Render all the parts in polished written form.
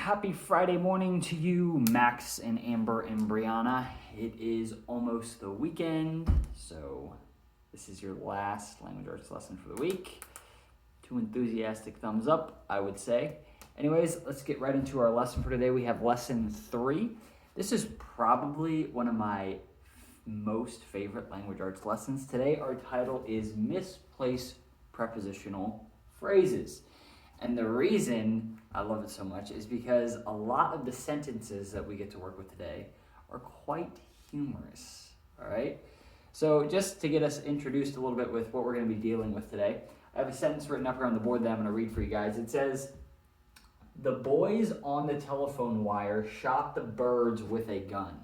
Happy Friday morning to you, Max and Amber and Brianna. It is almost the weekend, so this is your last language arts lesson for the week. 2 enthusiastic thumbs up, I would say. Anyways, let's get right into our lesson for today. We have lesson 3. This is probably one of my most favorite language arts lessons. Today, our title is Misplaced Prepositional Phrases. And the reason I love it so much is because a lot of the sentences that we get to work with today are quite humorous, all right? So just to get us introduced a little bit with what we're going to be dealing with today, I have a sentence written up here on the board that I'm going to read for you guys. It says, "The boys on the telephone wire shot the birds with a gun."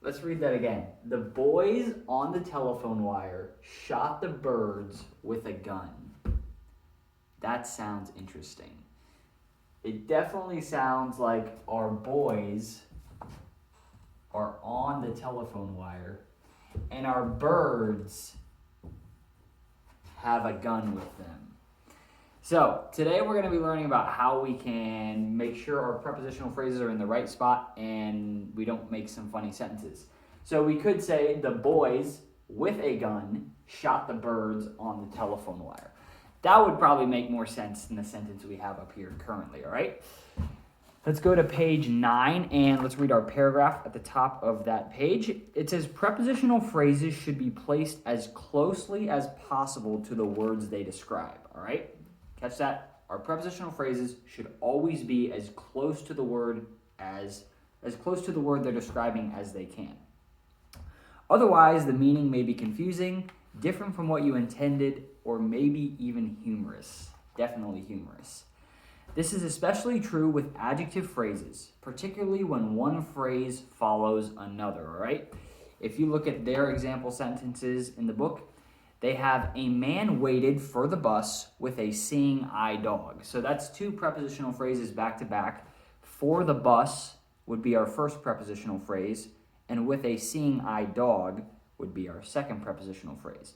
Let's read that again. The boys on the telephone wire shot the birds with a gun. That sounds interesting. It definitely sounds like our boys are on the telephone wire and our birds have a gun with them. So today we're going to be learning about how we can make sure our prepositional phrases are in the right spot and we don't make some funny sentences. So we could say the boys with a gun shot the birds on the telephone wire. That would probably make more sense than the sentence we have up here currently, all right? Let's go to page 9 and let's read our paragraph at the top of that page. It says prepositional phrases should be placed as closely as possible to the words they describe, all right? Catch that? Our prepositional phrases should always be as close to the word as close to the word they're describing as they can. Otherwise, the meaning may be confusing, different from what you intended, or maybe even humorous. Definitely humorous. This is especially true with adjective phrases, particularly when one phrase follows another, all right? If you look at their example sentences in the book, they have a man waited for the bus with a seeing eye dog. So that's 2 prepositional phrases back to back. For the bus would be our first prepositional phrase, and with a seeing eye dog would be our second prepositional phrase.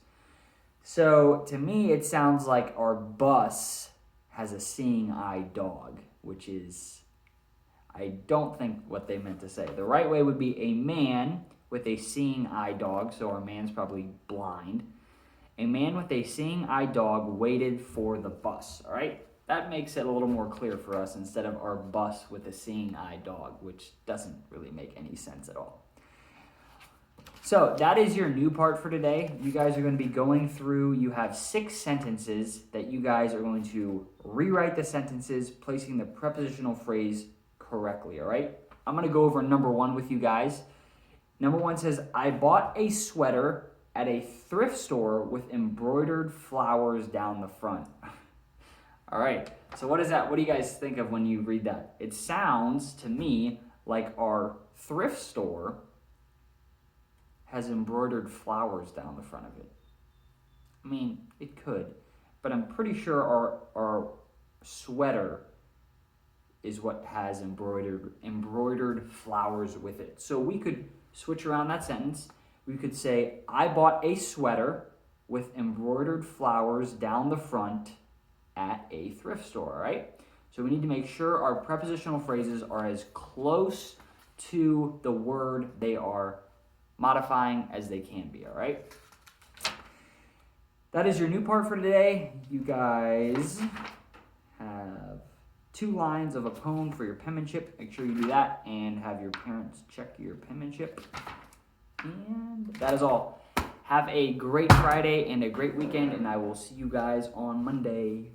So to me, it sounds like our bus has a seeing eye dog, which is, I don't think what they meant to say. The right way would be a man with a seeing eye dog, so our man's probably blind. A man with a seeing eye dog waited for the bus, all right? That makes it a little more clear for us instead of our bus with a seeing eye dog, which doesn't really make any sense at all. So that is your new part for today. You guys are going to be going through, you have 6 sentences that you guys are going to rewrite the sentences, placing the prepositional phrase correctly, all right? I'm going to go over number 1 with you guys. Number 1 says, I bought a sweater at a thrift store with embroidered flowers down the front. All right, so what is that? What do you guys think of when you read that? It sounds to me like our thrift store has embroidered flowers down the front of it. I mean, it could, but I'm pretty sure our sweater is what has embroidered flowers with it. So we could switch around that sentence. We could say, I bought a sweater with embroidered flowers down the front at a thrift store, all right? So we need to make sure our prepositional phrases are as close to the word they are modifying as they can be, all right? That is your new part for today. You guys have 2 lines of a poem for your penmanship. Make sure you do that and have your parents check your penmanship. And that is all. Have a great Friday and a great weekend, and I will see you guys on Monday.